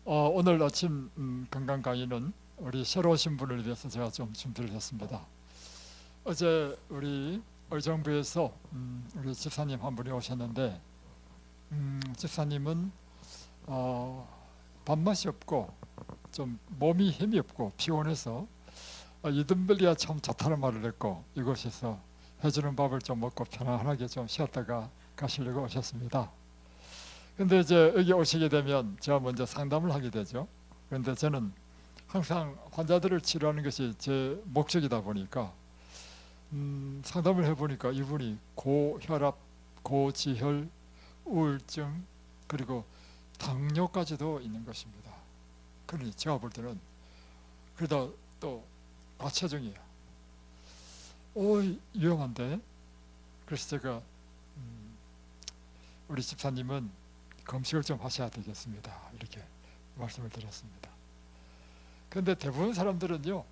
오늘 아침 건강 강의는 우리 새로 오신 분을 위해서 제가 좀 준비를 했습니다. 어제 우리 의정부에서 우리 집사님 한 분이 오셨는데 집사님은 밥맛이 없고 좀 몸이 힘이 없고 피곤해서 이든벨리가 참 좋다는 말을 했고 이곳에서 해주는 밥을 좀 먹고 편안하게 좀 쉬었다가 가시려고 오셨습니다. 근데 이제 여기 오시게 되면 제가 먼저 상담을 하게 되죠. 그런데 저는 항상 환자들을 치료하는 것이 제 목적이다 보니까 상담을 해보니까 이분이 고혈압, 고지혈, 우울증 그리고 당뇨까지도 있는 것입니다. 그러니 제가 볼 때는 그러다 또 과체중이에요. 위험한데. 그래서 제가 우리 집사님은 금식을 좀 하셔야 되겠습니다. 이렇게 말씀을 드렸습니다. 그런데 대부분 사람들은요,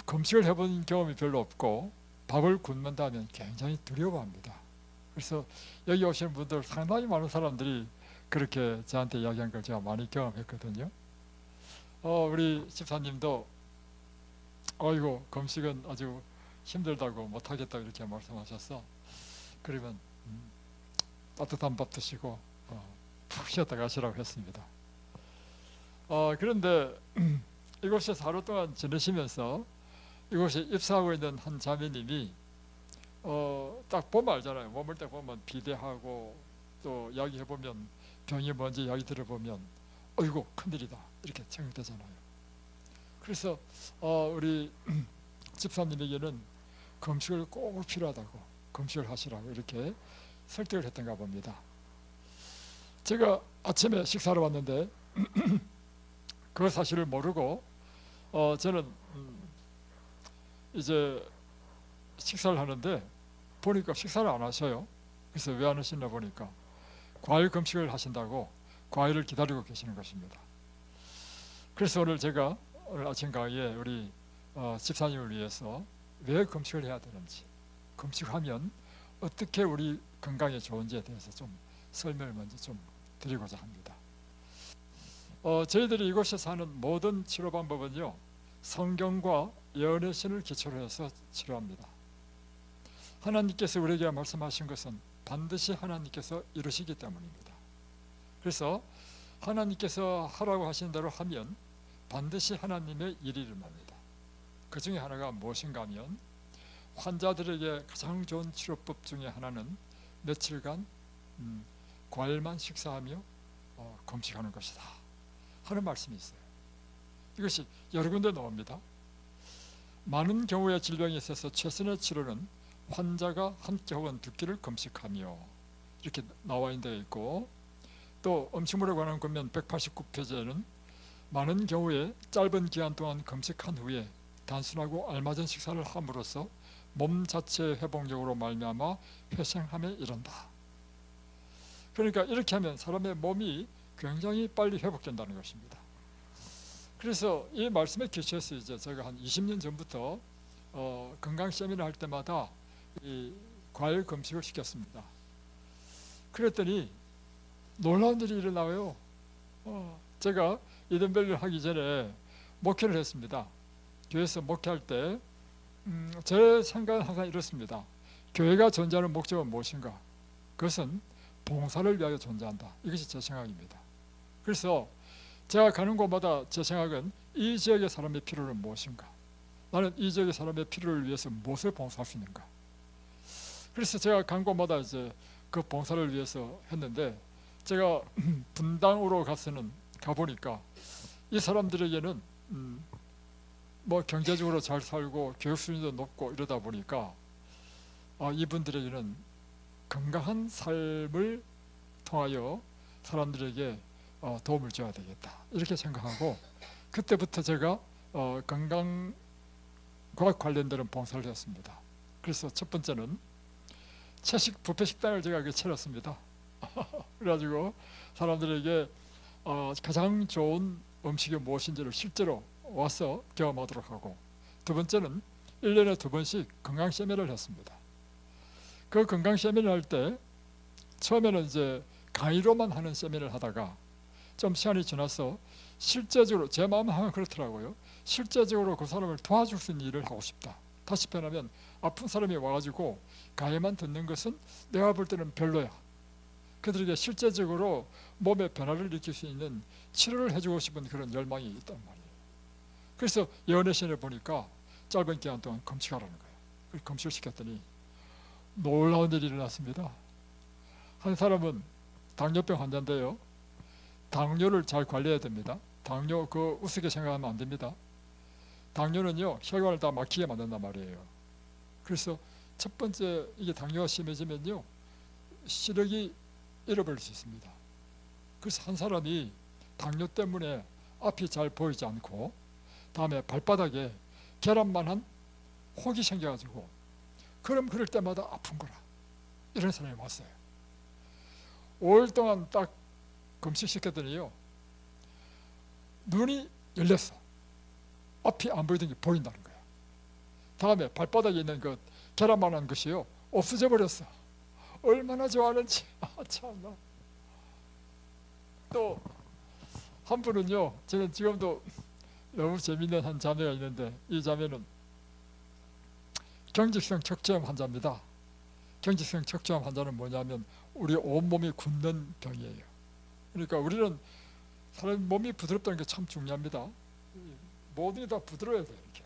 금식을 해본 경험이 별로 없고 밥을 굶는다 하면 굉장히 두려워합니다. 그래서 여기 오시는 분들 상당히 많은 사람들이 그렇게 저한테 이야기한 걸 제가 많이 경험했거든요. 우리 집사님도 어이고 금식은 아주 힘들다고 못하겠다고 이렇게 말씀하셔서 그러면 따뜻한 밥 드시고 푹 쉬었다 가시라고 했습니다. 그런데 이곳에서 하루 동안 지내시면서 이곳에 입사하고 있는 한 자매님이 딱 보면 알잖아요. 머물 때 보면 비대하고 또 이야기해보면 병이 뭔지 이야기 들어보면 어이구 큰일이다 이렇게 생각되잖아요. 그래서 우리 집사님에게는 금식을 꼭 필요하다고 금식을 하시라고 이렇게 설득을 했던가 봅니다. 제가 아침에 식사를 왔는데 그 사실을 모르고 저는 이제 식사를 하는데 보니까 식사를 안 하셔요. 그래서 왜 안 하시나 보니까 과일 금식을 하신다고 과일을 기다리고 계시는 것입니다. 그래서 오늘 제가 오늘 아침 강의에 우리 집사님을 위해서 왜 금식을 해야 되는지, 금식하면 어떻게 우리 건강에 좋은지에 대해서 좀 설명을 먼저 좀 드리고자 합니다. 저희들이 이곳에서 하는 모든 치료 방법은요, 성경과 예언의 신을 기초로 해서 치료합니다. 하나님께서 우리에게 말씀하신 것은 반드시 하나님께서 이루시기 때문입니다. 그래서 하나님께서 하라고 하신 대로 하면 반드시 하나님의 일이 일어납니다. 그 중에 하나가 무엇인가 하면 환자들에게 가장 좋은 치료법 중에 하나는 며칠간 과일만 식사하며 금식하는 것이다 하는 말씀이 있어요. 이것이 여러 군데 나옵니다. 많은 경우의 질병에 있어서 최선의 치료는 환자가 한 끼 혹은 두 끼를 금식하며 이렇게 나와 있는 데 있고, 또 음식물에 관한 권면 189페이지에는 많은 경우에 짧은 기간 동안 금식한 후에 단순하고 알맞은 식사를 함으로써 몸 자체의 회복력으로 말미암아 회생함에 이른다. 그러니까 이렇게 하면 사람의 몸이 굉장히 빨리 회복된다는 것입니다. 그래서 이 말씀에 기초해서 이제 제가 한 20년 전부터 건강 세미나 할 때마다 이 과일 금식을 시켰습니다. 그랬더니 놀라운 일이 일어나요. 제가 이든벨리를 하기 전에 목회를 했습니다. 교회에서 목회할 때 제 생각은 항상 이렇습니다. 교회가 존재하는 목적은 무엇인가? 그것은 봉사를 위하여 존재한다. 이것이 제 생각입니다. 그래서 제가 가는 곳마다 제 생각은 이 지역의 사람의 필요는 무엇인가? 나는 이 지역의 사람의 필요를 위해서 무엇을 봉사할 수 있는가? 그래서 제가 간 곳마다 이제 그 봉사를 위해서 했는데, 제가 분당으로 가보니까 이 사람들에게는 뭐 경제적으로 잘 살고 교육 수준도 높고 이러다 보니까 이분들에게는 건강한 삶을 통하여 사람들에게 도움을 줘야 되겠다 이렇게 생각하고, 그때부터 제가 건강과 관련되는 봉사를 했습니다. 그래서 첫 번째는 뷔페 식당을 제가 차렸습니다. 그래가지고 사람들에게 가장 좋은 음식이 무엇인지를 실제로 와서 경험하도록 하고, 두 번째는 1년에 2번씩 건강 세미나를 했습니다. 그 건강 세미나를 할 때 처음에는 이제 강의로만 하는 세미나를 하다가 좀 시간이 지나서 실제적으로 제 마음은 항상 그렇더라고요. 실제적으로 그 사람을 도와줄 수 있는 일을 하고 싶다. 다시 표현하면 아픈 사람이 와가지고 가해만 듣는 것은 내가 볼 때는 별로야. 그들에게 실제적으로 몸에 변화를 일으킬 수 있는 치료를 해주고 싶은 그런 열망이 있단 말이에요. 그래서 연애신을 보니까 짧은 기간 동안 금식하라는 거예요. 그래서 금식을 시켰더니 놀라운 일이 일어났습니다. 한 사람은 당뇨병 환자인데요. 당뇨를 잘 관리해야 됩니다. 당뇨 우습게 생각하면 안 됩니다. 당뇨는요 혈관을 다 막히게 만든단 말이에요. 그래서 첫 번째 이게 당뇨가 심해지면요 시력이 잃어버릴 수 있습니다. 그래서 한 사람이 당뇨 때문에 앞이 잘 보이지 않고 다음에 발바닥에 계란만한 혹이 생겨가지고 그럴 때마다 아픈 거라. 이런 사람이 왔어요. 5일 동안 딱 금식시켰더니요 눈이 열렸어. 앞이 안 보이던 게 보인다는 거야. 다음에 발바닥에 있는 그 계란만한 것이요 없어져 버렸어. 얼마나 좋아하는지. 참나. 또 한 분은요, 저는 지금도 너무 재밌는 한 자매가 있는데, 이 자매는 경직성 척추암 환자입니다. 경직성 척추암 환자는 뭐냐면 우리 온몸이 굳는 병이에요. 그러니까 우리는 사람 몸이 부드럽다는 게 참 중요합니다. 모든 게 다 부드러워야 돼요. 이렇게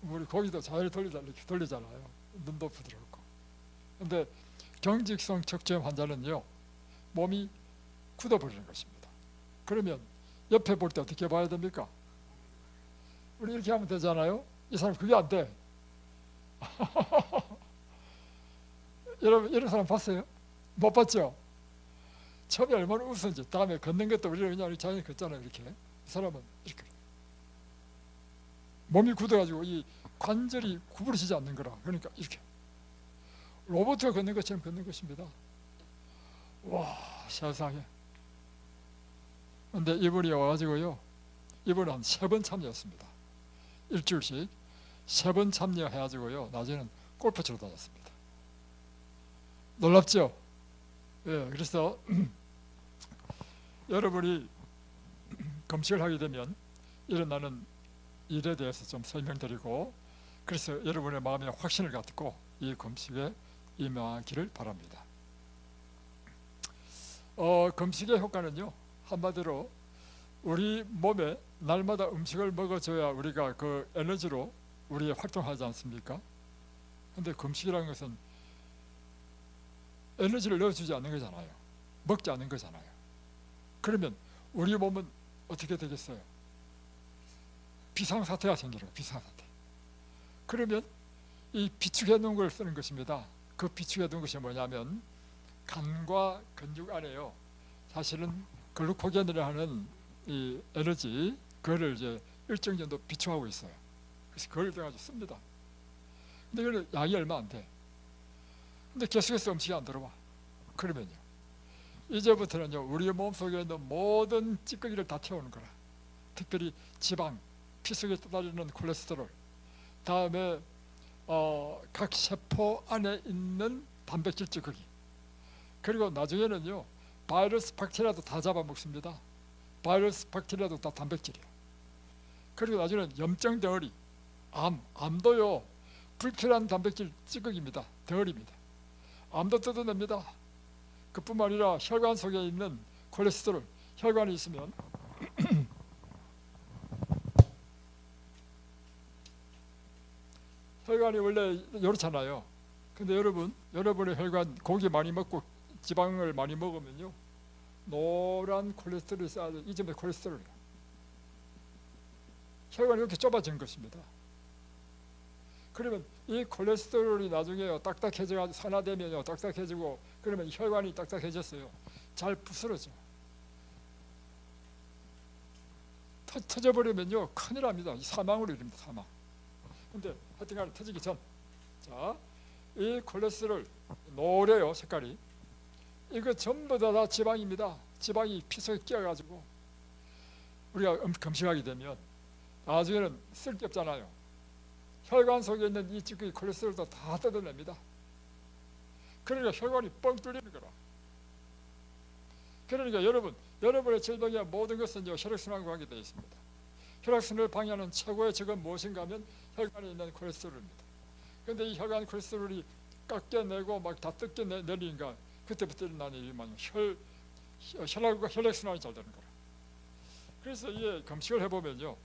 우리 고기도 잘 이렇게 돌리잖아요. 눈도 부드럽고. 근데 경직성 척추암 환자는요 몸이 굳어버리는 것입니다. 그러면 옆에 볼 때 어떻게 봐야 됩니까? 우리 이렇게 하면 되잖아요. 이 사람 그게 안 돼. 여러분 이런 사람 봤어요? 못 봤죠? 처음에 얼마나 웃었는지. 다음에 걷는 것도 우리는 그냥 자연히 걷잖아요. 이렇게. 이 사람은 이렇게 몸이 굳어가지고 이 관절이 구부러지지 않는 거라. 그러니까 이렇게 로봇가 걷는 것처럼 걷는 것입니다. 와, 세상에. 근데 이분이 와가지고요, 이분은 한 3번 참여했습니다. 일주일씩 3번 참여해가지고요 나중에는 골프 치러 다녔습니다. 놀랍죠? 예, 그래서 여러분이 금식을 하게 되면 일어나는 일에 대해서 좀 설명드리고, 그래서 여러분의 마음에 확신을 갖고 이 금식에 임하기를 바랍니다. 금식의 효과는요 한마디로 우리 몸에 날마다 음식을 먹어줘야 우리가 그 에너지로 우리 활동하지 않습니까? 근데 금식이라는 것은 에너지를 넣어주지 않는 거잖아요. 먹지 않는 거잖아요. 그러면 우리 몸은 어떻게 되겠어요? 비상사태가 생기는 거예요. 비상사태. 그러면 이 비축해 놓은 걸 쓰는 것입니다. 그 비축해 놓은 것이 뭐냐면 간과 근육 안에요 사실은 글루코겐이라 하는 이 에너지, 그거를 이제 일정 정도 비축하고 있어요. 그래서 그걸 가지고 씁니다. 근데 이거는 양이 얼마 안 돼. 근데 계속해서 음식이 안 들어와. 그러면요 이제부터는요 우리 몸속에 있는 모든 찌꺼기를 다 태우는 거라. 특별히 지방, 피 속에 떠다니는 콜레스테롤, 다음에 각 세포 안에 있는 단백질 찌꺼기, 그리고 나중에는요 바이러스, 박테리아도 다 잡아먹습니다. 바이러스, 박테리아도 다 단백질이에요. 그리고 나중에는 염증 덩어리, 암도요 불필요한 단백질 찌꺼기입니다. 덩어리입니다. 암도 뜯어냅니다. 그뿐만 아니라 혈관 속에 있는 콜레스테롤, 혈관이 있으면 혈관이 원래 이렇잖아요. 근데 여러분의 혈관 고기 많이 먹고 지방을 많이 먹으면요 노란 콜레스테롤이 쌓여져. 이 점에 콜레스테롤, 혈관이 이렇게 좁아진 것입니다. 그러면 이 콜레스테롤이 나중에 딱딱해져가지고 산화되면요 딱딱해지고, 그러면 혈관이 딱딱해졌어요. 잘 부스러져. 터져버리면요 큰일 납니다. 사망으로 이릅니다. 사망. 근데 하여튼간에 터지기 전, 자, 이 콜레스테롤 노래요 색깔이. 이거 전부 다 지방입니다. 지방이 피 속에 끼어가지고 우리가 금식하게 되면 나중에는 쓸 게 없잖아요. 혈관 속에 있는 이 찌꺼기 콜레스테롤도 다 뜯어냅니다. 그러니까 혈관이 뻥 뚫리는 거라. 그러니까 여러분 여러분의 질병의 모든 것은 혈액순환과 관계되어 있습니다. 혈액순환을 방해하는 최고의 적은 무엇인가 하면 혈관에 있는 콜레스테롤입니다. 그런데 이 혈관 콜레스테롤이 깎여내고 막 다 뜯겨내리니까 그때부터 일어나는 일이 많아요. 혈액순환이 잘 되는 거라. 그래서 이게 검식을 해보면요,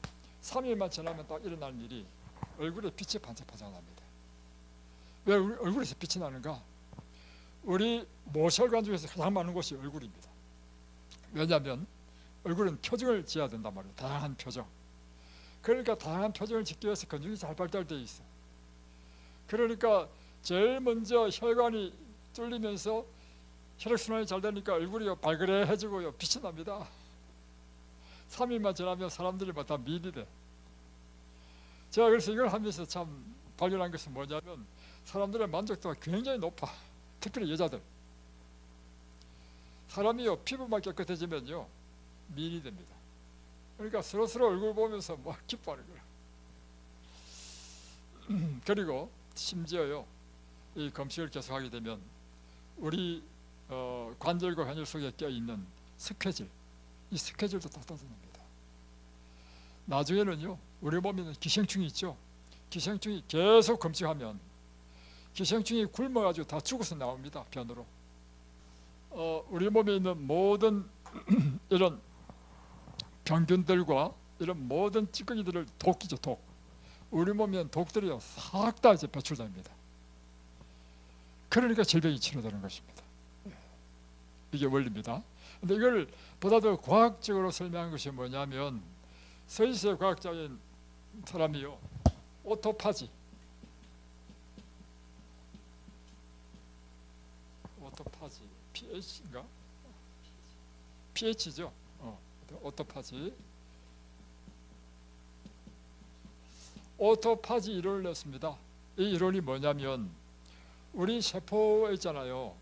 3일만 지나면 딱 일어나는 일이 얼굴에 빛이 반짝반짝납니다. 왜 얼굴에서 빛이 나는가? 우리 모혈관 중에서 가장 많은 곳이 얼굴입니다. 왜냐하면 얼굴은 표정을 지어야 된단 말이에요. 다양한 표정. 그러니까 다양한 표정을 짓기 위해서 근육이 잘 발달되어 있어. 그러니까 제일 먼저 혈관이 뚫리면서 혈액순환이 잘 되니까 얼굴이 발그레해지고 빛이 납니다. 3일만 지나면 사람들이 다 미인이 돼. 제가 그래서 이걸 하면서 참 발견한 것은 뭐냐면 사람들의 만족도가 굉장히 높아. 특별히 여자들. 사람이요, 피부만 깨끗해지면요 미인이 됩니다. 그러니까 서로 얼굴 보면서 막 기뻐하는 거예요. 그리고 심지어요, 이 검식을 계속하게 되면 우리 관절과 관절 속에 껴있는 스퀘질, 이 스퀘질도 다 떨어집니다. 나중에는요, 우리 몸에는 기생충이 있죠. 기생충이 계속 검식하면 기생충이 굶어가지고 다 죽어서 나옵니다. 변으로. 우리 몸에 있는 모든 이런 병균들과 이런 모든 찌꺼기들을 독이죠, 독. 우리 몸에는 독들이요 싹 다 이제 배출됩니다. 그러니까 질병이 치료되는 것입니다. 이게 원리입니다. 근데 이걸 보다 더 과학적으로 설명한 것이 뭐냐면 스위스의 과학자인 사람이요, 오토파지, pH인가? pH죠. 오토파지 이론을 냈습니다. 이 이론이 뭐냐면 우리 세포 있잖아요.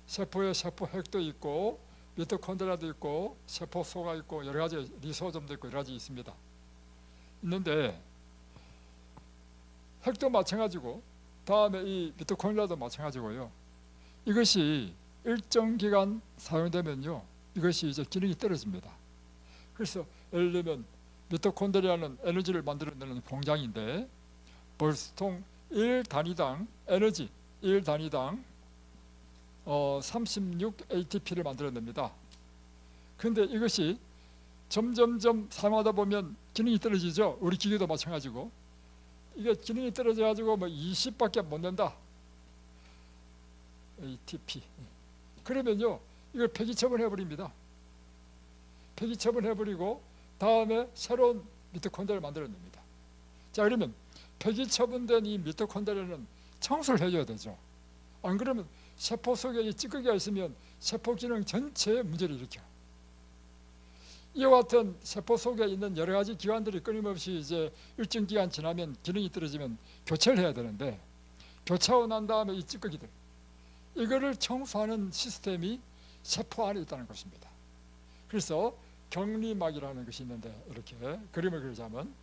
세포에 세포핵도 있고 미토콘드리아도 있고 세포소가 있고 여러 가지 리소좀도 있고 여러 가지 있습니다. 있는데 핵도 마찬가지고 다음에 이 미토콘드리아도 마찬가지고요. 이것이 일정 기간 사용되면요, 이것이 이제 기능이 떨어집니다. 그래서 예를 들면 미토콘드리아는 에너지를 만들어내는 공장인데 보통 1단위당 에너지 1단위당 36 ATP를 만들어냅니다. 그런데 이것이 점점점 사용하다 보면 기능이 떨어지죠. 우리 기계도 마찬가지고 이게 기능이 떨어져 가지고 뭐 20밖에 못 낸다. ATP. 그러면요, 이걸 폐기 처분해버립니다. 폐기 처분해버리고 다음에 새로운 미토콘드리아를 만들어냅니다. 자, 그러면 폐기 처분된 이 미토콘드리아는 청소를 해줘야 되죠. 안 그러면 세포 속에 이 찌꺼기가 있으면 세포 기능 전체에 문제를 일으켜. 이와 같은 세포 속에 있는 여러 가지 기관들이 끊임없이 이제 일정 기간 지나면 기능이 떨어지면 교체를 해야 되는데, 교체하고 난 다음에 이 찌꺼기들, 이거를 청소하는 시스템이 세포 안에 있다는 것입니다. 그래서 격리막이라는 것이 있는데, 이렇게 그림을 그리자면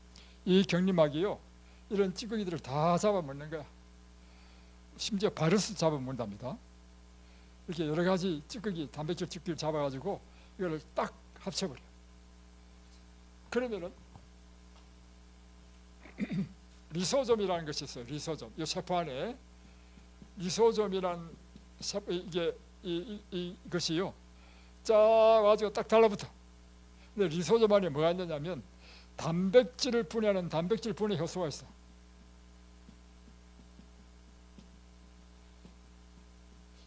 이 격리막이요, 이런 찌꺼기들을 다 잡아먹는 거야. 심지어 바이러스 잡아먹는답니다. 이렇게 여러 가지 찌꺼기, 단백질 찌꺼기를 잡아가지고 이걸 딱 합쳐버려. 그러면은 리소좀이라는 것이 있어요. 리소좀. 이 세포 안에 리소좀이라는 이것이요, 쫙 와가지고 딱 달라붙어. 근데 리소좀 안에 뭐가 있느냐면 단백질을 분해하는 단백질 분해 효소가 있어.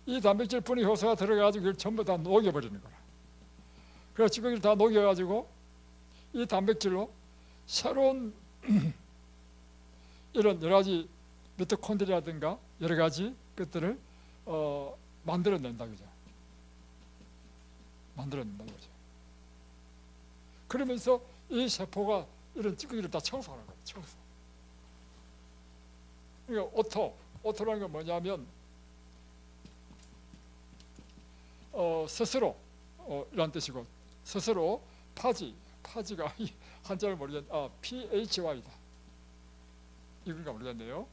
이 단백질 분해 효소가 들어가가지고 이걸 전부 다 녹여버리는 거야. 그래서 찌꺼기를 다 녹여가지고 이 단백질로 새로운 이런 여러 가지 미토콘드리아든가 여러 가지 것들을 만들어낸다, 그죠? 만들어낸다, 그죠? 그러면서 이 세포가 이런 찌꺼기를 다 청소하는 거예요. 청소. 그러니까 오토라는 건 뭐냐면 스스로 이란 뜻이고, 스스로 파지가 한자를 모르겠는데 PHY다. 이건가 모르겠네요.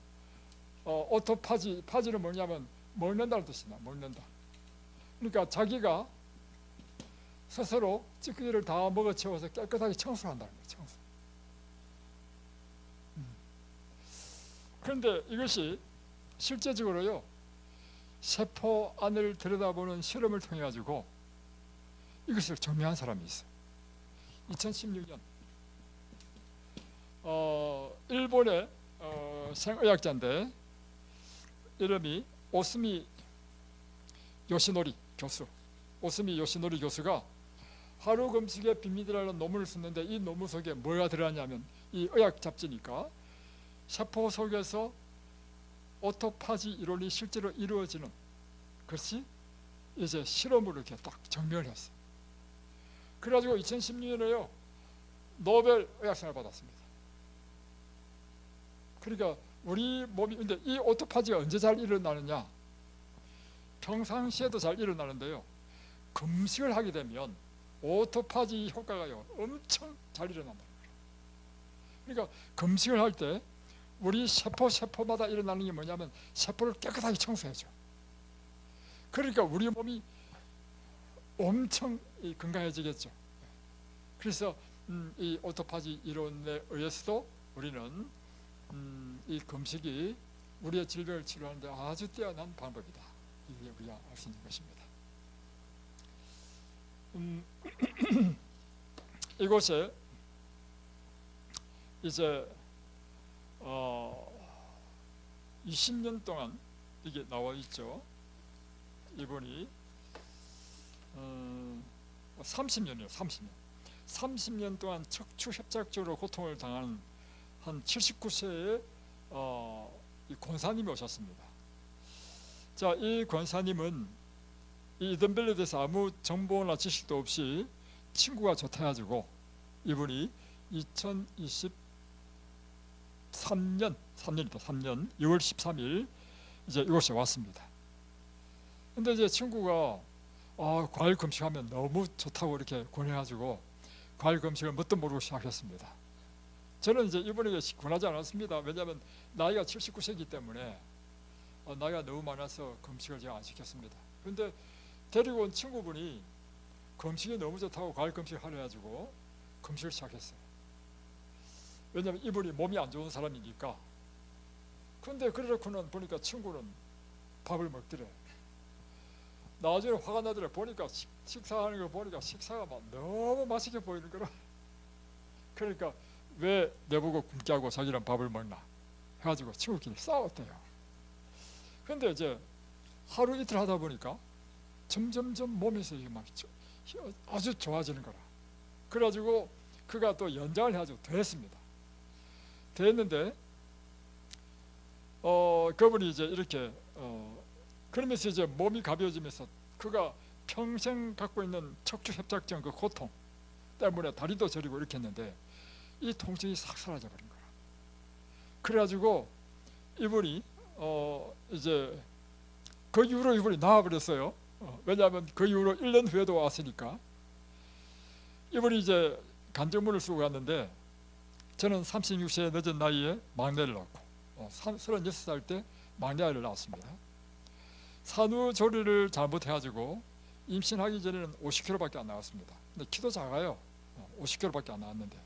파지는 뭐냐면 먹는다는 뜻이다. 먹는다. 그러니까 자기가 스스로 찌꺼기를 다 먹어치워서 깨끗하게 청소를 한다는 거예요. 청소. 그런데 이것이 실제적으로요, 세포 안을 들여다보는 실험을 통해 가지고 이것을 증명한 사람이 있어요. 2016년 일본의 생의학자인데 이름이 오스미 요시노리 교수가 하루 금식의 비밀이라는 논문을 썼는데, 이 논문 속에 뭐가 들어가냐면, 이 의학 잡지니까 세포 속에서 오토파지 이론이 실제로 이루어지는 것이 이제 실험으로 이렇게 딱 증명을 했어요. 그래가지고 2016년에요 노벨 의학상을 받았습니다. 그러니까 우리 몸이, 근데 이 오토파지가 언제 잘 일어나느냐? 평상시에도 잘 일어나는데요, 금식을 하게 되면 오토파지 효과가요 엄청 잘 일어난다는 거예요. 그러니까 금식을 할 때 우리 세포마다 일어나는 게 뭐냐면 세포를 깨끗하게 청소해줘. 그러니까 우리 몸이 엄청 건강해지겠죠. 그래서 이 오토파지 이론에 의해서도 우리는 이 금식이 우리의 질병을 치료하는데 아주 뛰어난 방법이다, 이게 우리가 알 수 있는 것입니다. 이곳에 이제 20년 동안 이게 나와 있죠. 이분이 30년이요. 30년 동안 척추협착증으로 고통을 당하는 한 79세의 이 권사님이 오셨습니다. 자, 이 권사님은 이 이든벨리에 대해서 아무 정보나 지식도 없이 친구가 좋다 해가지고 이분이 2023년 6월 13일 이제 이곳에 왔습니다. 근데 이제 친구가 과일 금식하면 너무 좋다고 이렇게 권해가지고 과일 금식을 뭣도 모르고 시작했습니다. 저는 이제 이분에게 권하지 않았습니다. 왜냐하면 나이가 79세이기 때문에 나이가 너무 많아서 금식을 제가 안 시켰습니다. 근데 데리고 온 친구분이 금식이 너무 좋다고 과일 금식을 하려 가지고 금식을 시작했어요. 왜냐하면 이분이 몸이 안 좋은 사람이니까. 근데 그렇고는 보니까 친구는 밥을 먹더래. 나중에 화가 나더래. 보니까 식사하는 걸 보니까 식사가 막 너무 맛있게 보이는 거라. 그러니까 왜 내보고 굶게 하고 자기랑 밥을 먹나 해가지고 친구끼리 싸웠대요. 근데 이제 하루 이틀 하다 보니까 점점점 몸에서 이게 막 아주 좋아지는 거라. 그래가지고 그가 또 연장을 해가지고 더 했습니다. 됐는데 그분이 이제 이렇게 그러면서 이제 몸이 가벼워지면서 그가 평생 갖고 있는 척추협착증 그 고통 때문에 다리도 저리고 이렇게 했는데 이 통증이 싹 사라져 버린 거라. 그래가지고 이분이 이제 그 이후로 이분이 나와버렸어요. 왜냐하면 그 이후로 1년 후에도 왔으니까. 이분이 이제 간증문을 쓰고 갔는데, 저는 36세의 늦은 나이에 막내를 낳고 36살 때 막내 아이를 낳았습니다. 산후조리를 잘못해가지고 임신하기 전에는 50kg밖에 안 나왔습니다. 근데 키도 작아요. 50kg밖에 안 나왔는데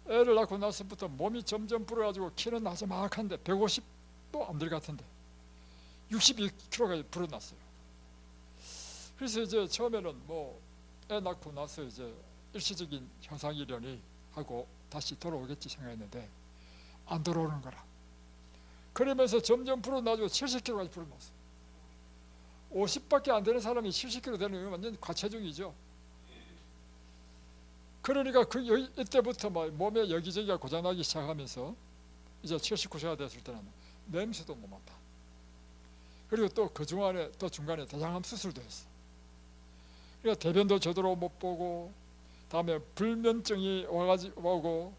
애를 낳고 나서부터 몸이 점점 불어가지고 키는 나지막한데 150도 안 될 같은데 62kg가 불어났어요. 그래서 이제 처음에는 애 낳고 나서 이제 일시적인 현상이려니 하고 다시 돌아오겠지 생각했는데 안 돌아오는 거라. 그러면서 점점 불어나지고 70kg까지 불어났어요. 50밖에 안 되는 사람이 70kg 되는 건 완전 과체중이죠. 그러니까 이때부터 막 몸에 여기저기가 고장나기 시작하면서 이제 79세가 됐을 때는 냄새도 못 맡아. 그리고 또 그 중간에 대장암 수술도 했어. 그러니까 대변도 제대로 못 보고, 다음에 불면증이 오고,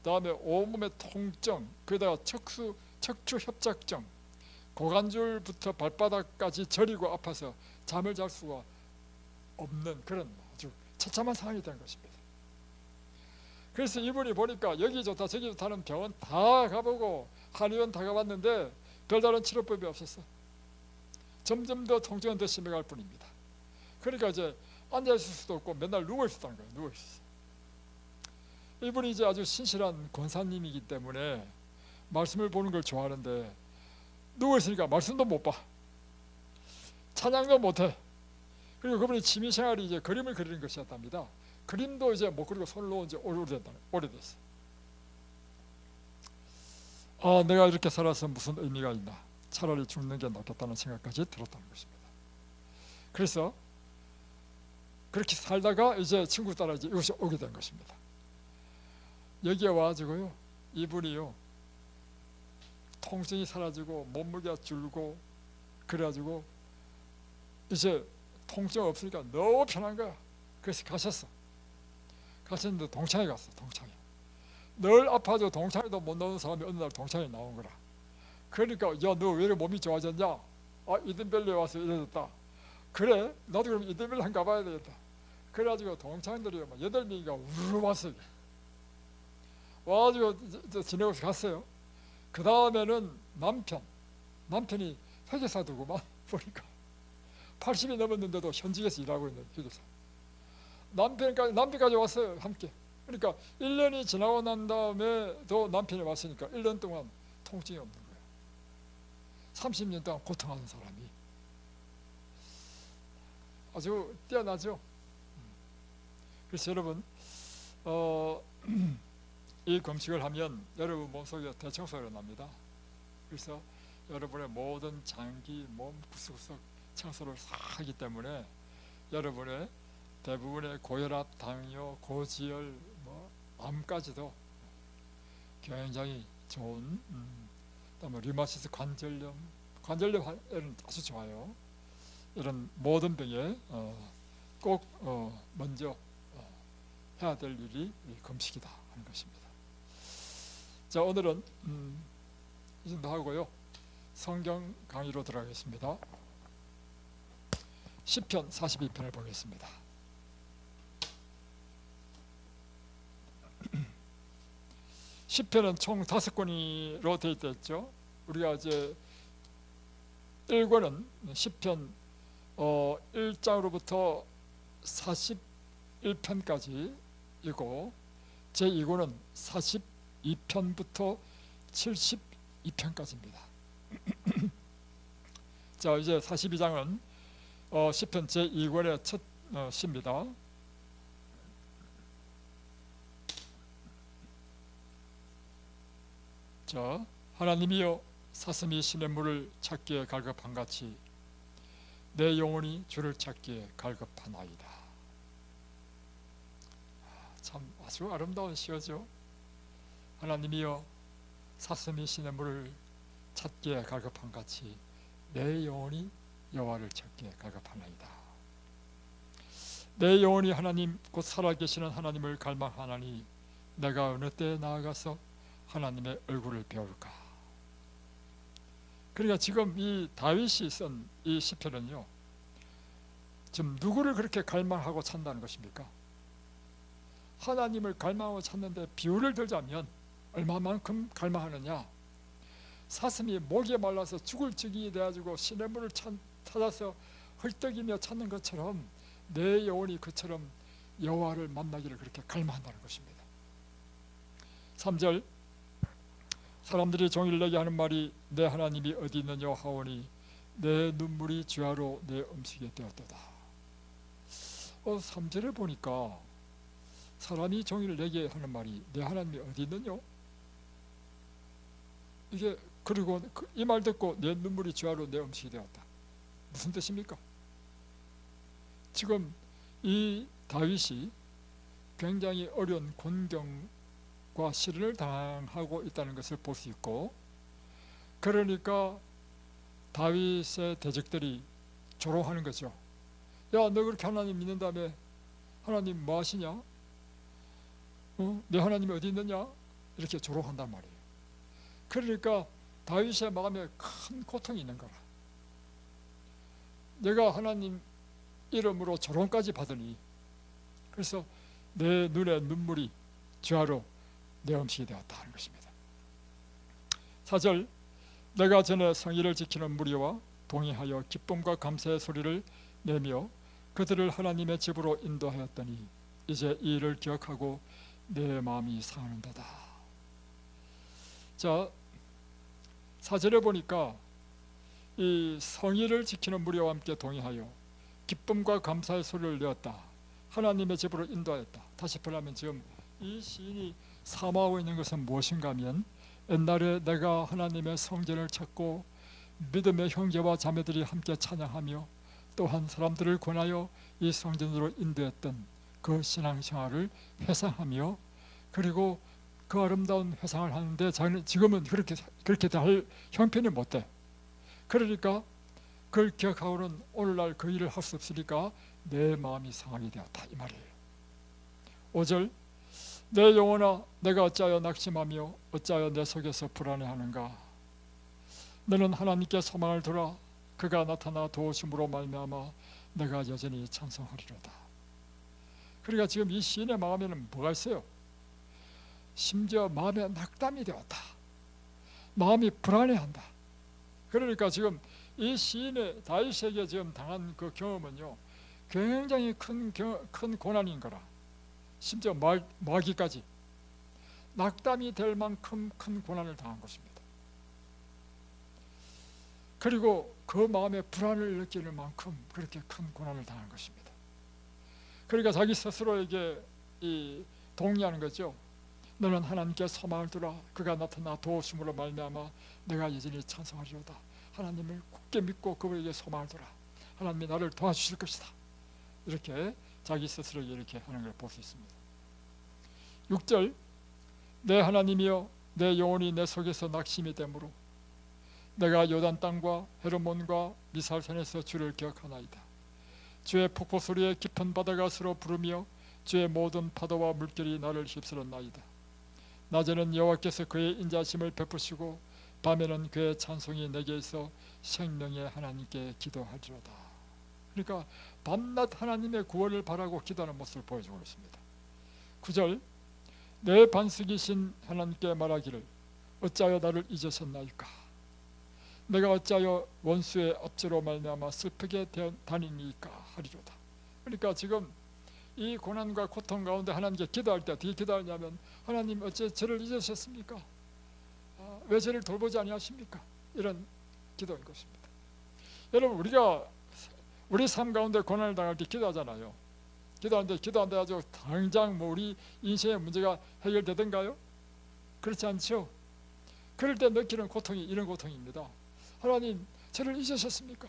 다음에 온몸의 통증, 그러다가 척추협착증, 고관절부터 발바닥까지 저리고 아파서 잠을 잘 수가 없는 그런 아주 처참한 상황이 된 것입니다. 그래서 이분이 보니까 여기 좋다 저기 좋다는 병원 다 가보고 한의원 다 가봤는데 별다른 치료법이 없었어. 점점 더 통증은 더 심해갈 뿐입니다. 그러니까 이제 앉아 있을 수도 없고 맨날 누워 있었다는 거예요. 누워 있었어. 이분이 이제 아주 신실한 권사님이기 때문에 말씀을 보는 걸 좋아하는데 누워 있으니까 말씀도 못 봐. 찬양도 못 해. 그리고 그분이 취미 생활이 이제 그림을 그리는 것이었답니다. 그림도 이제 못 그리고 손을 놓은 지 오래됐어. 아, 내가 이렇게 살아서 무슨 의미가 있나? 차라리 죽는 게 낫겠다는 생각까지 들었다는 것입니다. 그래서 그렇게 살다가 이제 친구 따라 이제 이곳에 오게 된 것입니다. 여기에 와가지고요, 이분이요, 통증이 사라지고 몸무게가 줄고 그래가지고 이제 통증 없으니까 너무 편한 거야. 그래서 가셨는데 동창회 갔어. 동창회 늘 아파도 동창회도 못 나오는 사람이 어느 날 동창회 나온 거라. 그러니까 야, 너 왜 이렇게 몸이 좋아졌냐? 아, 이든밸리에 와서 이래졌다. 그래, 나도 그럼 이든밸리 한번 가봐야 되겠다. 그래가지고 동창들이 8명이가 우르르 왔어요. 와가지고 지내고서 갔어요. 그 다음에는 남편이 회계사더구만. 보니까 80이 넘었는데도 현직에서 일하고 있는 회계사. 남편까지 왔어요. 함께. 그러니까 1년이 지나고 난 다음에도 남편이 왔으니까 1년 동안 통증이 없는 거예요. 30년 동안 고통하는 사람이 아주 뛰어나죠. 그래서 여러분, 이 금식을 하면 여러분 몸속에 대청소가 일어납니다. 그래서 여러분의 모든 장기, 몸 구석구석 청소를 싹 하기 때문에 여러분의 대부분의 고혈압, 당뇨, 고지혈, 암까지도 굉장히 좋은, 그다음에 류마티스 관절염에는 아주 좋아요. 이런 모든 병에 꼭 먼저 해야 될 일이 금식이다 하는 것입니다. 자, 오늘은 이 정도 하고요, 성경 강의로 들어가겠습니다. 시편 42편을 보겠습니다. 시편은 총 5권으로 되어 있죠. 우리가 이제 1권은 시편 1장으로부터 41편까지이고 제2권은 42편부터 72편까지입니다. 자, 이제 42장은 시편 제2권의 첫 시입니다. 자, 하나님이여 사슴이 시냇물을 찾기에 갈급한같이 내 영혼이 주를 찾기에 갈급하나이다. 참 아주 아름다운 시어죠. 하나님이여 사슴이 시냇물을 찾기에 갈급한같이 내 영혼이 여호와를 찾기에 갈급하나이다. 내 영혼이 하나님 곧 살아계시는 하나님을 갈망하나니 내가 어느 때에 나아가서 하나님의 얼굴을 배울까. 그러니까 지금 이 다윗이 쓴 이 시편은요, 지금 누구를 그렇게 갈망하고 찾는다는 것입니까? 하나님을 갈망하고 찾는데 비유를 들자면 얼마만큼 갈망하느냐. 사슴이 목이 말라서 죽을 적이 돼가지고 시냇물을 찾아서 헐떡이며 찾는 것처럼 내 영혼이 그처럼 여호와를 만나기를 그렇게 갈망한다는 것입니다. 3절, 사람들이 종일 내게 하는 말이 내 하나님이 어디 있느냐 하오니 내 눈물이 주야로 내 음식이 되었도다. 3절에 보니까 사람이 종일 내게 하는 말이 내 하나님이 어디 있느냐, 이게, 그리고 이 말 듣고 내 눈물이 주야로 내 음식이 되었다. 무슨 뜻입니까? 지금 이 다윗이 굉장히 어려운 곤경과 시련을 당하고 있다는 것을 볼 수 있고, 그러니까 다윗의 대적들이 조롱하는 거죠. 야, 너 그렇게 하나님 믿는다며 하나님 뭐 하시냐? 내 하나님이 어디 있느냐? 이렇게 조롱한단 말이에요. 그러니까 다윗의 마음에 큰 고통이 있는 거라. 내가 하나님 이름으로 조롱까지 받으니, 그래서 내 눈에 눈물이 주야로 내 음식이 되었다 하는 것입니다. 4절, 내가 전에 성의를 지키는 무리와 동의하여 기쁨과 감사의 소리를 내며 그들을 하나님의 집으로 인도하였더니 이제 이 일을 기억하고 내 마음이 상하는도다. 자, 4절에 보니까 이 성의를 지키는 무리와 함께 동의하여 기쁨과 감사의 소리를 내었다. 하나님의 집으로 인도하였다. 다시 보려면 지금 이 시인이 사모하고 있는 것은 무엇인가 하면, 옛날에 내가 하나님의 성전을 찾고 믿음의 형제와 자매들이 함께 찬양하며 또한 사람들을 권하여 이 성전으로 인도했던 그 신앙생활을 회상하며, 그리고 그 아름다운 회상을 하는데 지금은 그렇게 할 형편이 못 돼. 그러니까 그걸 기억하고는 오늘날 그 일을 할 수 없으니까 내 마음이 상하게 되었다, 이 말이에요. 5절, 내 영혼아 내가 어찌하여 낙심하며 어찌하여 내 속에서 불안해하는가. 너는 하나님께 소망을 두라. 그가 나타나 도우심으로 말미암아 내가 여전히 찬송하리로다. 그러니까 지금 이 시인의 마음에는 뭐가 있어요? 심지어 마음에 낙담이 되었다. 마음이 불안해한다. 그러니까 지금 이 시인의 다윗에게 지금 당한 그 경험은요, 굉장히 큰 고난인 거라. 심지어 마귀까지 낙담이 될 만큼 큰 고난을 당한 것입니다. 그리고 그 마음에 불안을 느끼는 만큼 그렇게 큰 고난을 당한 것입니다. 그러니까 자기 스스로에게 동의하는 거죠. 너는 하나님께 소망을 두라. 그가 나타나 도우심으로 말미암아 내가 여전히 찬송하리로다. 하나님을 굳게 믿고 그분에게 소망을 두라. 하나님이 나를 도와주실 것이다. 이렇게 자기 스스로에게 이렇게 하는 걸 볼 수 있습니다. 6절, 내 하나님이여 내 영혼이 내 속에서 낙심이 되므로 내가 요단 땅과 헤르몬과 미살산에서 주를 기억하나이다. 주의 폭포 소리에 깊은 바다가 서로 부르며 주의 모든 파도와 물결이 나를 휩쓸었나이다. 낮에는 여호와께서 그의 인자심을 베푸시고 밤에는 그의 찬송이 내게 있어 생명의 하나님께 기도하리로다. 그러니까 밤낮 하나님의 구원을 바라고 기도하는 모습을 보여주고 있습니다. 9절, 내 반석이신 하나님께 말하기를 어찌하여 나를 잊으셨나이까. 내가 어찌하여 원수의 압제로 말미암아 슬프게 다니니까 하리로다. 그러니까 지금 이 고난과 고통 가운데 하나님께 기도할 때 어떻게 기도하냐면, 하나님 어째 저를 잊으셨습니까? 왜 저를 돌보지 아니하십니까? 이런 기도인 것입니다. 여러분, 우리가 우리 삶 가운데 고난을 당할 때 기도하잖아요. 기도하는데 아주 당장 우리 인생의 문제가 해결되던가요? 그렇지 않죠. 그럴 때 느끼는 고통이 이런 고통입니다. 하나님 저를 잊으셨습니까?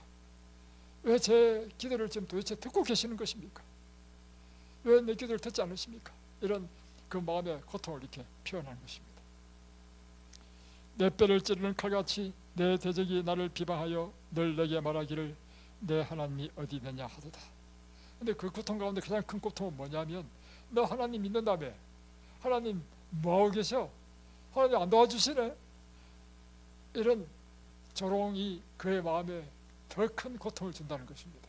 왜 제 기도를 지금 도대체 듣고 계시는 것입니까? 왜 내 기도를 듣지 않으십니까? 이런 그 마음의 고통을 이렇게 표현하는 것입니다. 내 뼈를 찌르는 칼같이 내 대적이 나를 비방하여 늘 내게 말하기를 내 하나님이 어디 있느냐 하도다. 근데 그 고통 가운데 가장 큰 고통은 뭐냐면, 너 하나님 믿는다며, 하나님 뭐하고 계셔? 하나님 안 도와주시네? 이런 조롱이 그의 마음에 더 큰 고통을 준다는 것입니다.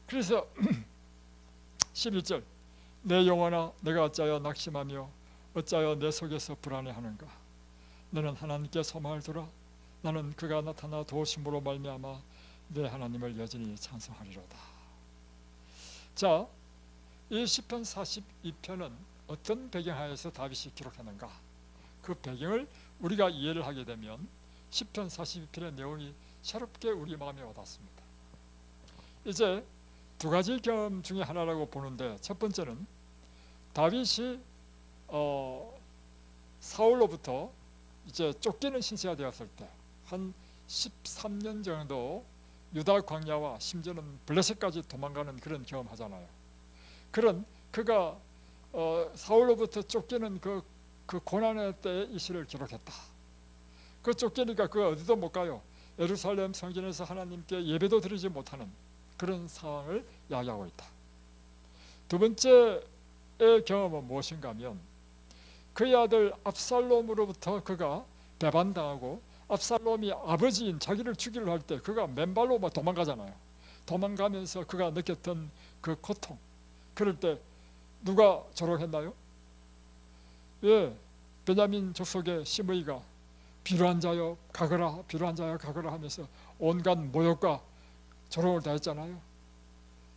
그래서 11절, 내 영혼아 내가 어찌하여 낙심하며 어찌하여 내 속에서 불안해하는가. 너는 하나님께 소망을 두라. 나는 그가 나타나 도우심으로 말미암아 내 하나님을 여전히 찬송하리로다. 자, 이 시편 42편은 어떤 배경하에서 다윗이 기록했는가? 그 배경을 우리가 이해를 하게 되면 시편 42편의 내용이 새롭게 우리 마음에 와닿습니다. 이제 두 가지 경험 중에 하나라고 보는데, 첫 번째는 다윗이 사울로부터 이제 쫓기는 신세가 되었을 때 한 13년 정도 유다 광야와 심지어는 블레셋까지 도망가는 그런 경험하잖아요. 그런 그가 사울로부터 쫓기는 그 고난의 때의 이 시를 기록했다. 그 쫓기니까 그가 어디도 못 가요. 예루살렘 성전에서 하나님께 예배도 드리지 못하는 그런 상황을 이야기하고 있다. 두 번째의 경험은 무엇인가 하면, 그의 아들 압살롬으로부터 그가 배반당하고 압살롬이 아버지인 자기를 죽이려 할 때 그가 맨발로 막 도망가잖아요. 도망가면서 그가 느꼈던 그 고통, 그럴 때 누가 조롱했나요? 예, 베냐민 족속의 시므이가 비루한 자여 가거라, 비루한 자여 가거라 하면서 온갖 모욕과 조롱을 다했잖아요.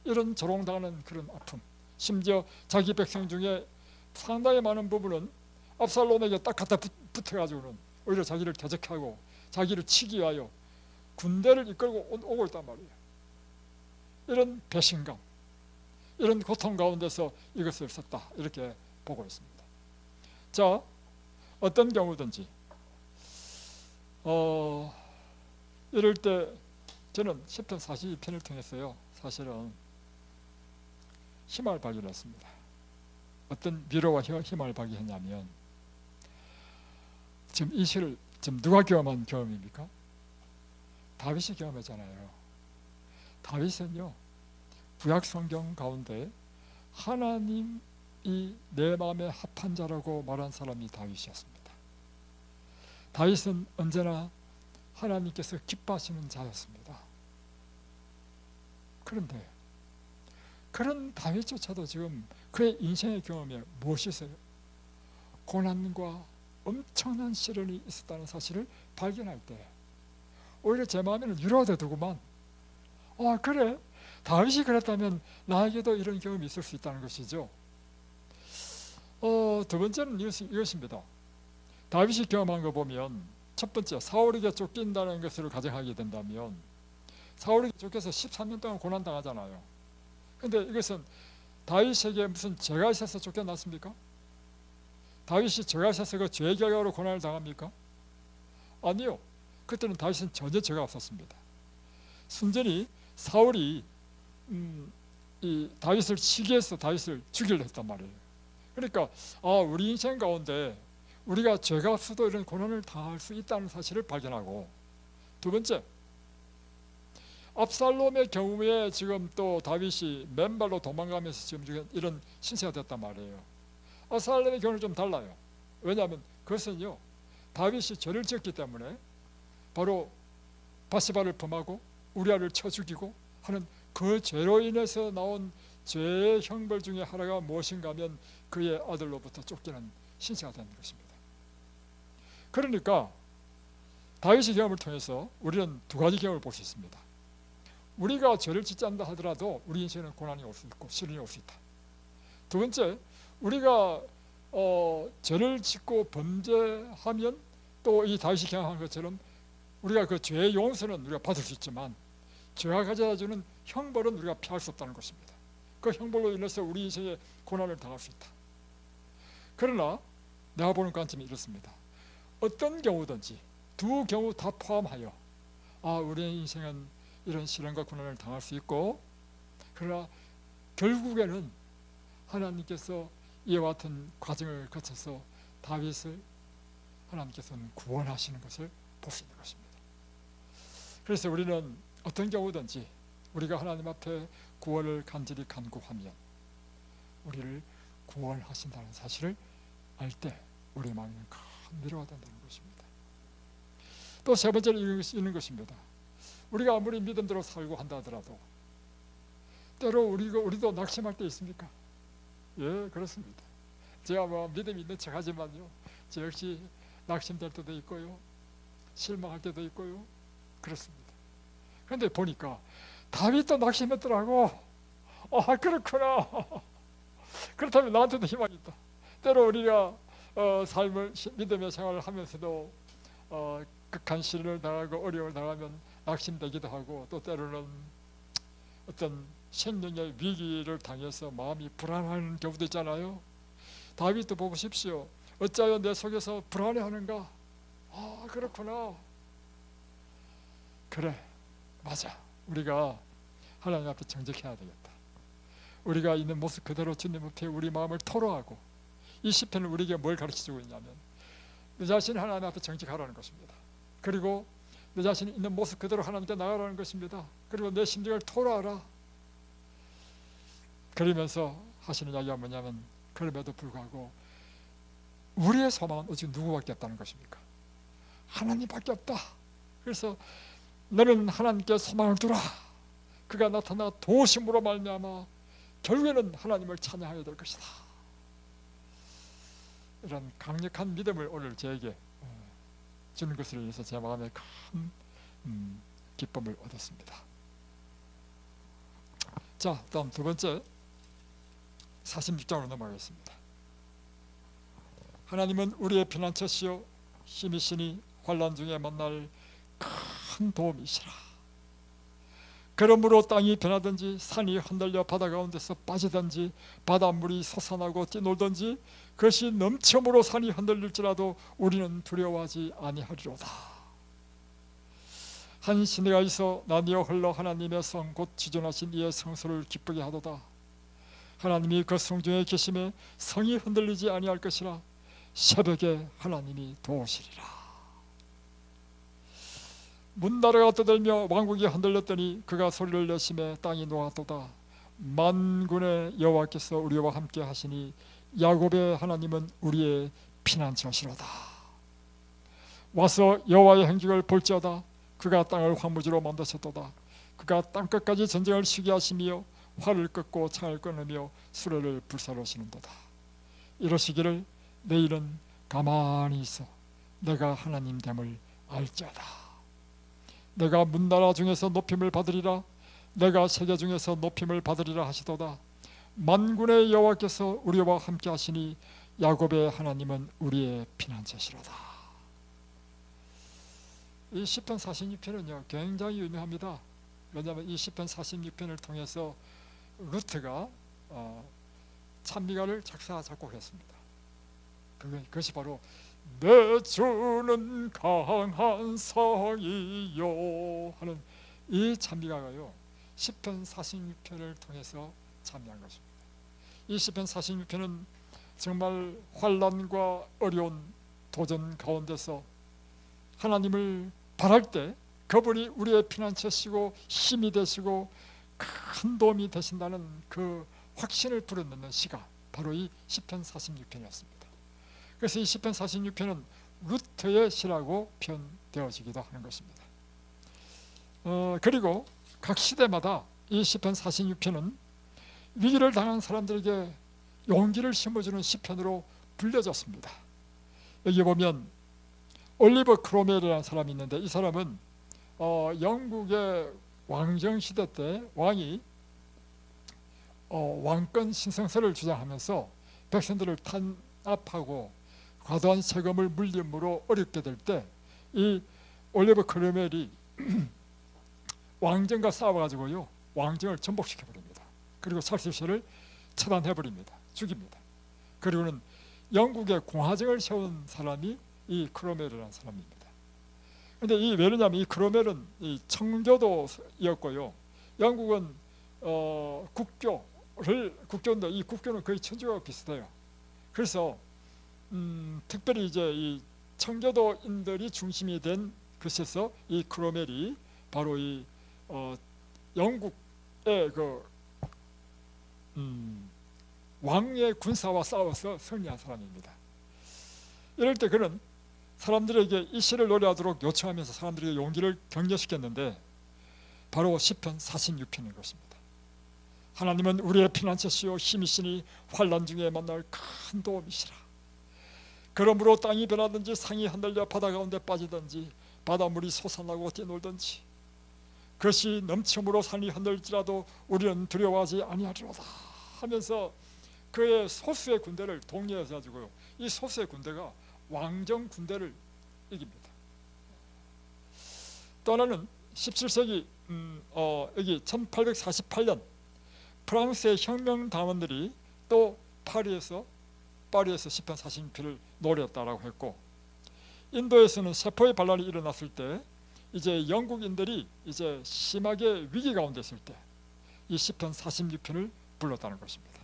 이런 조롱당하는 그런 아픔, 심지어 자기 백성 중에 상당히 많은 부분은 압살롬에게 딱 갖다 붙어가지고는 오히려 자기를 대적하고 자기를 치기 위하여 군대를 이끌고 오고 있단 말이에요. 이런 배신감, 이런 고통 가운데서 이것을 썼다, 이렇게 보고 있습니다. 자, 어떤 경우든지 이럴 때 저는 시편 42편을 통해서요, 사실은 힘을 발견했습니다. 어떤 위로와 힘을 발견했냐면, 지금 이 시를 지금 누가 경험한 경험입니까? 다윗이 경험했잖아요. 다윗은요, 구약 성경 가운데 하나님이 내 마음에 합한 자라고 말한 사람이 다윗이었습니다. 다윗은 언제나 하나님께서 기뻐하시는 자였습니다. 그런데 그런 다윗조차도 지금 그의 인생의 경험에 무엇이 있어요? 고난과 엄청난 시련이 있었다는 사실을 발견할 때 오히려 제 마음에는 위로가 되더구만. 그래, 다윗이 그랬다면 나에게도 이런 경험이 있을 수 있다는 것이죠. 두 번째는 이것입니다. 다윗이 경험한 거 보면, 첫 번째, 사울에게 쫓긴다는 것을 가정하게 된다면, 사울에게 쫓겨서 13년 동안 고난당하잖아요. 근데 이것은 다윗에게 무슨 죄가 있어서 쫓겨났습니까? 다윗이 죄가 있어서 그 죄의 결과로 고난을 당합니까? 아니요. 그때는 다윗은 전혀 죄가 없었습니다. 순전히 사울이 이 다윗을 치기 위해서 다윗을 죽이려 했단 말이에요. 그러니까 우리 인생 가운데 우리가 죄가 없어도 이런 고난을 당할 수 있다는 사실을 발견하고, 두 번째, 압살롬의 경우에 지금 또 다윗이 맨발로 도망가면서 지금 이런 신세가 됐단 말이에요. 압살롬의 경우는 좀 달라요. 왜냐하면 그것은요, 다윗이 죄를 지었기 때문에 바로 바세바를 범하고 우리아를 쳐 죽이고 하는 그 죄로 인해서 나온 죄의 형벌 중에 하나가 무엇인가 하면 그의 아들로부터 쫓기는 신세가 되는 것입니다. 그러니까 다윗의 경험을 통해서 우리는 두 가지 경험을 볼 수 있습니다. 우리가 죄를 짓지 않는다 하더라도 우리 인생에는 고난이 올 수 있고 시련이 올 수 있다. 두 번째, 우리가 죄를 짓고 범죄하면 또 이 다윗이 경험한 것처럼 우리가 그 죄의 용서는 우리가 받을 수 있지만 죄가 가져다주는 형벌은 우리가 피할 수 없다는 것입니다. 그 형벌로 인해서 우리 인생에 고난을 당할 수 있다. 그러나 내가 보는 관점이 이렇습니다. 어떤 경우든지 두 경우 다 포함하여 우리의 인생은 이런 시련과 고난을 당할 수 있고, 그러나 결국에는 하나님께서 이와 같은 과정을 거쳐서 다윗을 하나님께서는 구원하시는 것을 볼 수 있는 것입니다. 그래서 우리는 어떤 경우든지 우리가 하나님 앞에 구원을 간절히 간구하면 우리를 구원하신다는 사실을 알 때 우리의 마음에는 큰 위로가 된다는 것입니다. 또 세 번째로 있는 것입니다. 우리가 아무리 믿음대로 살고 한다 하더라도 때로 우리도 낙심할 때 있습니까? 예, 그렇습니다. 제가 믿음이 있는 척 하지만요, 저 역시 낙심될 때도 있고요, 실망할 때도 있고요, 그렇습니다. 그런데 보니까 다윗도 낙심했더라고. 그렇구나. 그렇다면 나한테도 희망이 있다. 때로 우리가 삶을, 믿음의 생활을 하면서도 극한 시련을 당하고 어려움을 당하면 낙심되기도 하고, 또 때로는 어떤 생명의 위기를 당해서 마음이 불안한 경우도 있잖아요. 다윗도 보십시오. 어찌하여 내 속에서 불안해하는가? 그렇구나. 그래, 맞아. 우리가 하나님 앞에 정직해야 되겠다. 우리가 있는 모습 그대로 주님 앞에 우리 마음을 토로하고, 이 시편은 우리에게 뭘 가르쳐주고 있냐면 내 자신이 하나님 앞에 정직하라는 것입니다. 그리고 내 자신이 있는 모습 그대로 하나님께 나가라는 것입니다. 그리고 내 심정을 토로하라. 그러면서 하시는 이야기가 뭐냐면, 그럼에도 불구하고 우리의 소망은 오직 누구밖에 없다는 것입니까? 하나님밖에 없다. 그래서 너는 하나님께 소망을 두라. 그가 나타나 도우심으로 말미암아 결국에는 하나님을 찬양하게 될 것이다. 이런 강력한 믿음을 오늘 저에게 주는 것을 위해서 제 마음에 큰 기쁨을 얻었습니다. 자, 다음 두 번째 46장으로 넘어가겠습니다. 하나님은 우리의 피난처시요 힘이시니 환난 중에 만날 큰 도움이시라. 그러므로 땅이 변하든지 산이 흔들려 바다 가운데서 빠지든지 바닷물이 솟아나고 뛰놀든지 그것이 넘쳐므로 산이 흔들릴지라도 우리는 두려워하지 아니하리로다. 한 시내가 있어 나뉘어 흘러 하나님의 성 곧 지존하신 이의 성소를 기쁘게 하도다. 하나님이 그 성 중에 계심에 성이 흔들리지 아니할 것이라. 새벽에 하나님이 도우시리라. 문나라가 떠들며 왕국이 흔들렸더니 그가 소리를 내심에 땅이 놓았도다. 만군의 여호와께서 우리와 함께 하시니 야곱의 하나님은 우리의 피난처시로다. 와서 여호와의 행적을 볼지어다. 그가 땅을 황무지로 만드셨도다. 그가 땅끝까지 전쟁을 쉬게 하시며 활을 꺾고 창을 끊으며 수레를 불사르시는도다. 이러시기를 내일은 가만히 있어 내가 하나님 됨을 알지어다. 내가 문나라 중에서 높임을 받으리라. 내가 세계 중에서 높임을 받으리라 하시도다. 만군의 여호와께서 우리와 함께 하시니 야곱의 하나님은 우리의 피난처시로다. 이 시편 46편은요 굉장히 유명합니다. 왜냐하면 이 시편 46편을 통해서 루트가 찬미가를 작사 작곡했습니다. 그것이 바로 내 주는 강한 성이요 하는 이 찬미가가요 시편 46편을 통해서 찬미한 것입니다. 이 시편 46편은 정말 환난과 어려운 도전 가운데서 하나님을 바랄 때 그분이 우리의 피난처시고 힘이 되시고 큰 도움이 되신다는 그 확신을 불어넣는 시가 바로 이 시편 46편이었습니다. 그래서 이 시편 46편은 루트의 시라고 표현되어지기도 하는 것입니다. 그리고 각 시대마다 이 시편 46편은 위기를 당한 사람들에게 용기를 심어주는 시편으로 불려졌습니다. 여기 보면 올리버 크로멜이라는 사람이 있는데 이 사람은 영국의 왕정시대 때 왕이 왕권 신성설을 주장하면서 백성들을 탄압하고 과도한 세금을 물림으로 어렵게 될 때 이 올리버 크로멜이 왕정과 싸워가지고요 왕정을 전복시켜버립니다. 그리고 찰스를 처단해버립니다. 죽입니다. 그리고는 영국의 공화정을 세운 사람이 이 크로멜이라는 사람입니다. 그런데 이 왜냐하면 이 크로멜은 이 청교도였고요 영국은 국교인데 이 국교는 거의 천주교와 비슷해요. 그래서 특별히 이제 이 청교도인들이 중심이 된 것에서 이 크로멜이 바로 이 영국의 그 왕의 군사와 싸워서 승리한 사람입니다. 이럴 때 그는 사람들에게 이 시를 노래하도록 요청하면서 사람들에게 용기를 격려시켰는데 바로 시편 46편인 것입니다. 하나님은 우리의 피난처시요 힘이시니 환난 중에 만날 큰 도움이시라. 그러므로 땅이 변하든지 상이 흔들려 바다 가운데 빠지든지 바닷물이 솟아나고 뛰놀든지 그것이 넘침으로 산이 흔들지라도 우리는 두려워하지 아니하리로다 하면서 그의 소수의 군대를 독려해서 가지고요 이 소수의 군대가 왕정 군대를 이깁니다. 또 하나는 17세기 여기 1848년 프랑스의 혁명 당원들이 또 파리에서 시편 46편을 노렸다라고 했고 인도에서는 세포의 반란이 일어났을 때 이제 영국인들이 이제 심하게 위기 가운데 있을 때 이 시편 46편을 불렀다는 것입니다.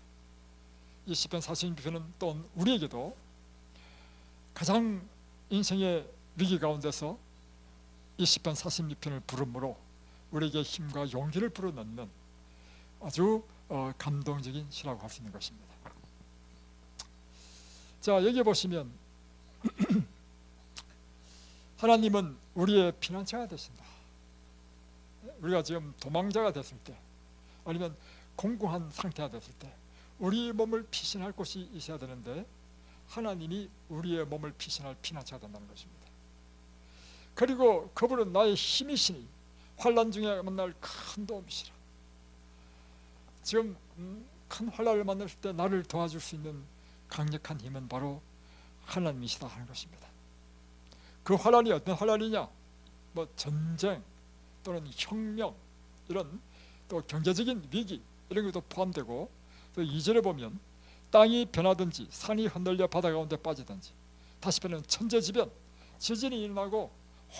이 시편 46편은 또 우리에게도 가장 인생의 위기 가운데서 이 시편 46편을 부름으로 우리에게 힘과 용기를 불어넣는 아주 감동적인 시라고 할 수 있는 것입니다. 자 여기 보시면 하나님은 우리의 피난처가 되신다. 우리가 지금 도망자가 됐을 때 아니면 공고한 상태가 됐을 때 우리 몸을 피신할 곳이 있어야 되는데 하나님이 우리의 몸을 피신할 피난처가 된다는 것입니다. 그리고 그분은 나의 힘이시니 환난 중에 만날 큰 도움이시라. 지금 큰 환란을 만났을 때 나를 도와줄 수 있는 강력한 힘은 바로 하나님이시다 하는 것입니다. 그 환란이 어떤 환란이냐? 뭐 전쟁 또는 혁명, 이런 또 경제적인 위기, 이런 것도 포함되고, 또 2절에 보면 땅이 변하든지 산이 흔들려 바다 가운데 빠지든지, 다시 말하면 천재지변, 지진이 일어나고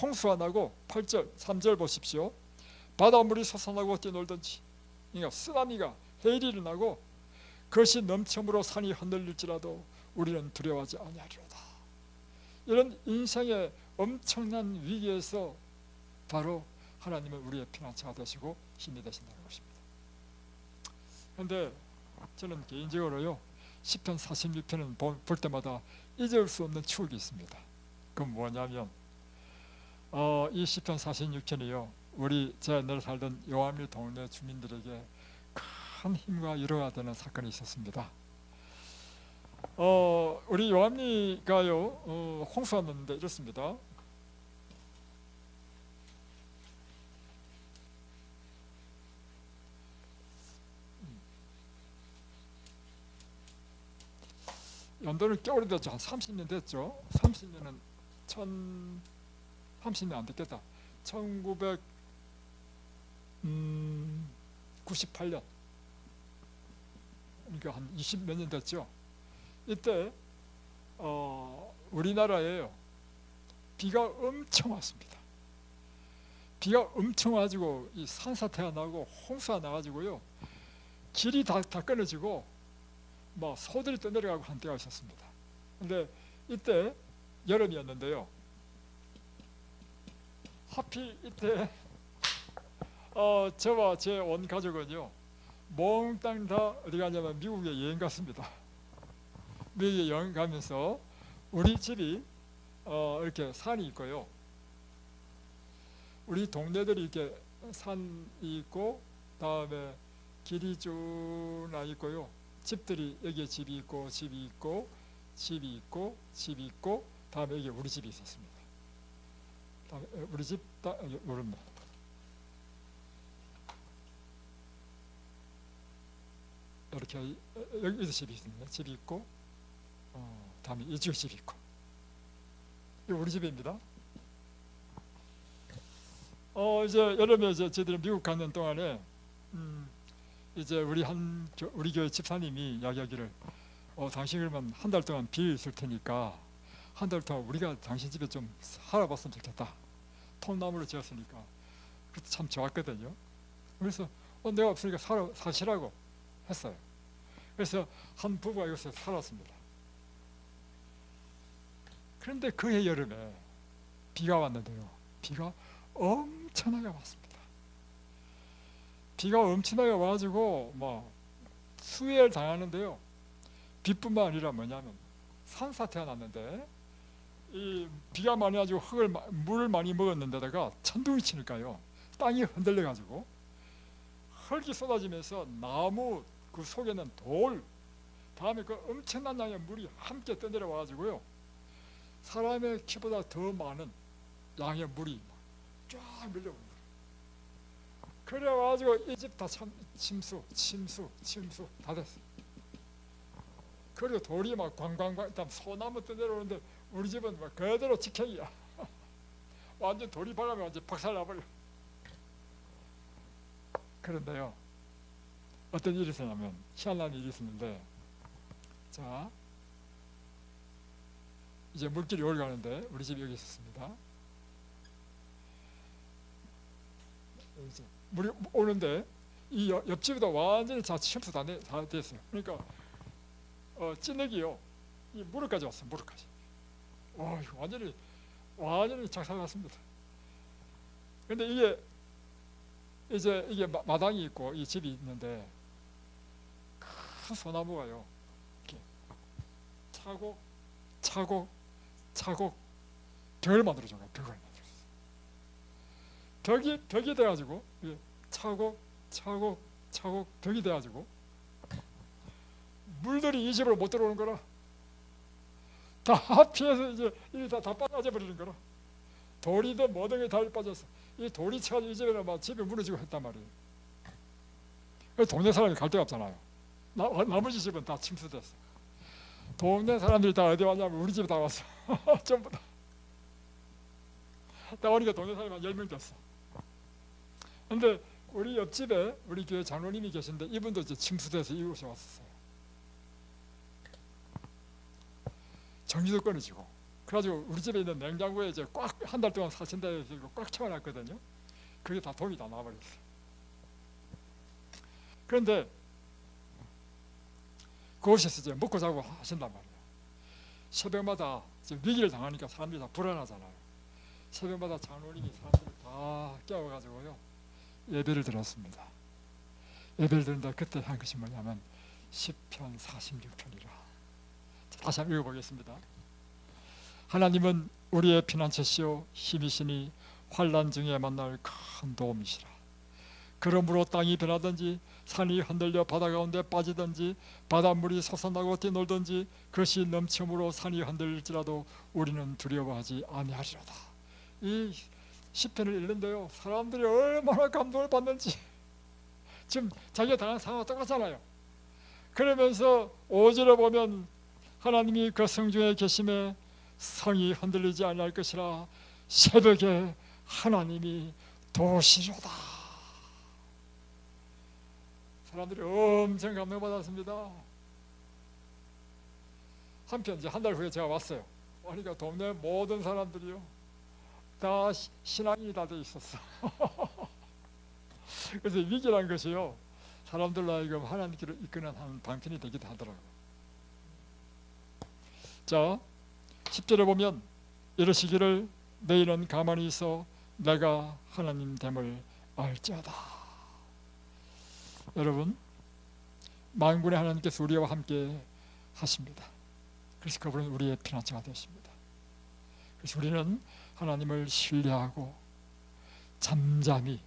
홍수가 나고, 8절 3절 보십시오. 바닷물이 솟아나고 뛰놀든지, 그러니까 쓰나미가 해일이 일어나고 그것이 넘쳐므로 산이 흔들릴지라도 우리는 두려워하지 아니하리로다. 이런 인생의 엄청난 위기에서 바로 하나님은 우리의 피난처가 되시고 힘이 되신다는 것입니다. 그런데 저는 개인적으로요, 시편 46편을 볼 때마다 잊을 수 없는 추억이 있습니다. 그건 뭐냐면 이 시편 46편이요, 우리 제가 옛날에 살던 요암리 동네 주민들에게 큰 힘과 위로가 되는 사건이 있었습니다. 우리 요암리가요, 홍수가 났는데 이렇습니다. 연도는 꽤 오래됐죠. 한 30년 됐죠. 30년은 30년 안 됐겠다. 1998년, 그러니까 한 20몇 년 됐죠. 이때 우리나라에요, 비가 엄청 왔습니다. 비가 엄청 와가지고 이 산사태가 나고 홍수가 나가지고요, 길이 다 끊어지고 막 소들이 떠내려가고 한 때가 있었습니다. 근데 이때 여름이었는데요, 하필 이때 저와 제 온 가족은요 몽땅 다 어디 가냐면 미국에 여행 갔습니다. 미국에 여행 가면서 우리 집이 이렇게 산이 있고요, 우리 동네들이 이렇게 산이 있고, 다음에 길이 쭉 나 있고요, 집들이 여기에 집이 있고 집이 있고 집이 있고 집이 있고, 다음에 여기 우리 집이 있었습니다. 다음에 우리 집 딱 오른쪽, 이렇게 여기도 집이 있습니다. 집이 있고, 다음에 이쪽에 집이 있고, 이거 우리 집입니다. 이제 여름에 이제 저희들이 미국 가는 동안에 이제 우리 교회 집사님이 이야기하기를, 당신 그러면 한 달 동안 비에 있을 테니까 한 달 동안 우리가 당신 집에 좀 살아봤으면 좋겠다. 통나무를 지었으니까. 그때 참 좋았거든요. 그래서 내가 없으니까 사시라고 했어요. 그래서 한 부부가 여기서 살았습니다. 그런데 그해 여름에 비가 왔는데요, 비가 엄청나게 왔습니다. 비가 엄청나게 와가지고 막 수해를 당하는데요, 비뿐만 아니라 뭐냐면 산사태가 났는데, 이 비가 많이 와가지고 물을 많이 먹었는데다가 천둥이 치니까요, 땅이 흔들려가지고 흙이 쏟아지면서 나무 그 속에는 돌, 다음에 그 엄청난 양의 물이 함께 떠내려 와가지고요, 사람의 키보다 더 많은 양의 물이 쫙 밀려옵니다. 그래가지고 이 집 다 침수 다 됐어요. 그리고 돌이 막 광광광, 소나무 떠내려오는데 우리 집은 막 그대로 직행이야. 완전 돌이 박으면 완전 박살나버려. 그런데요, 어떤 일이 있었냐면, 희한한 일이 있었는데, 자, 이제 물길이 올라가는데 우리 집이 여기 있었습니다. 이제 물이 오는데 이 옆집에도 완전히 다 침수 다 됐어요. 그러니까 찌꺼기요, 이 무릎까지 왔어요. 무릎까지. 완전히 작살났습니다. 근데 이게 마당이 있고 이 집이 있는데, 큰 소나무가요, 이렇게 차곡 벽을 만들어줘요. 벽이 돼가지고 차곡 벽이 돼가지고 물들이 이 집으로 못 들어오는 거라. 다 피해서 이제 이게 다 빠져 버리는 거라. 돌이든 뭐든 다 빠졌어. 이 돌이 쳐가지고 이 집에 막 집이 무너지고 했단 말이에요. 동네 사람이 갈 데가 없잖아요. 나머지 집은 다 침수됐어. 동네 사람들이 다 어디 왔냐면 우리 집에 다 왔어. 전부 다. 다 오니까 동네 사람이 한 10명 됐어. 근데 우리 옆집에 우리 교회 장로님이 계신데 이분도 이제 침수돼서 이곳에 왔었어요. 전기도 끊어지고. 그래가지고 우리 집에 있는 냉장고에 이제 꽉 한 달 동안 사신다 해서 꽉 채워놨거든요. 그게 다 돈이 다 나와버렸어요. 그런데 그곳에서 이제 먹고 자고 하신단 말이에요. 새벽마다 이제 위기를 당하니까 사람들이 다 불안하잖아요. 새벽마다 장로님이 사람들을 다 깨워가지고요 예배를 드렸습니다. 예배를 드는데 그때 한 것이 뭐냐면 시편 46편이라. 다시 한번 읽어보겠습니다. 하나님은 우리의 피난처시요 힘이시니 환난 중에 만날 큰 도움이시라. 그러므로 땅이 변하든지 산이 흔들려 바다 가운데 빠지든지 바닷물이 솟아나고 뛰놀든지 그것이 넘침으로 산이 흔들릴지라도 우리는 두려워하지 아니하리로다. 이 시편을 읽는데요 사람들이 얼마나 감동을 받는지. 지금 자기가 당한 상황과 똑같잖아요. 그러면서 5절에 보면 하나님이 그 성중에 계심에 성이 흔들리지 아니할 것이라. 새벽에 하나님이 도시로다. 사람들이 엄청 감동받았습니다. 한편 이제 한 달 후에 제가 왔어요. 그러니까 동네 모든 사람들이요 다 신앙이 다 돼 있었어. 그래서 위기란 것이요 사람들로 하여금 하나님께로 이끄는 한 방편이 되기도 하더라고요. 자 10절에 보면 이러시기를 너희는 가만히 있어 내가 하나님 됨을 알지어다. 여러분 만군의 하나님께서 우리와 함께 하십니다. 그래서 그분은 우리의 피난처가 되십니다. 그래서 우리는 하나님을 신뢰하고 잠잠히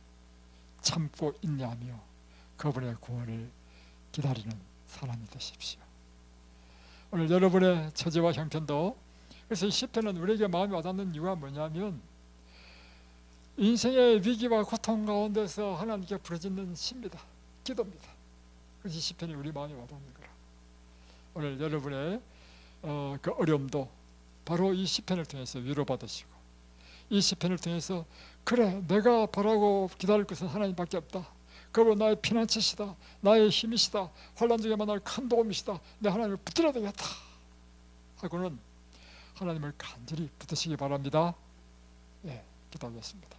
참고 인내하며 그분의 구원을 기다리는 사람이 되십시오. 오늘 여러분의 처지와 형편도 그래서 이 시편은 우리에게 마음이 와닿는 이유가 뭐냐면 인생의 위기와 고통 가운데서 하나님께 부르짖는 시입니다. 기도입니다. 그래서 이 시편이 우리 마음에 와닿는 거라. 오늘 여러분의 그 어려움도 바로 이 시편을 통해서 위로받으시고 이 시편을 통해서 그래 내가 바라고 기다릴 것은 하나님밖에 없다. 그분 나의 피난처시다. 나의 힘이시다. 환난 중에 만날 큰 도움이시다. 내 하나님을 붙들어야 되겠다 하고는 하나님을 간절히 붙드시기 바랍니다. 예, 기도하겠습니다.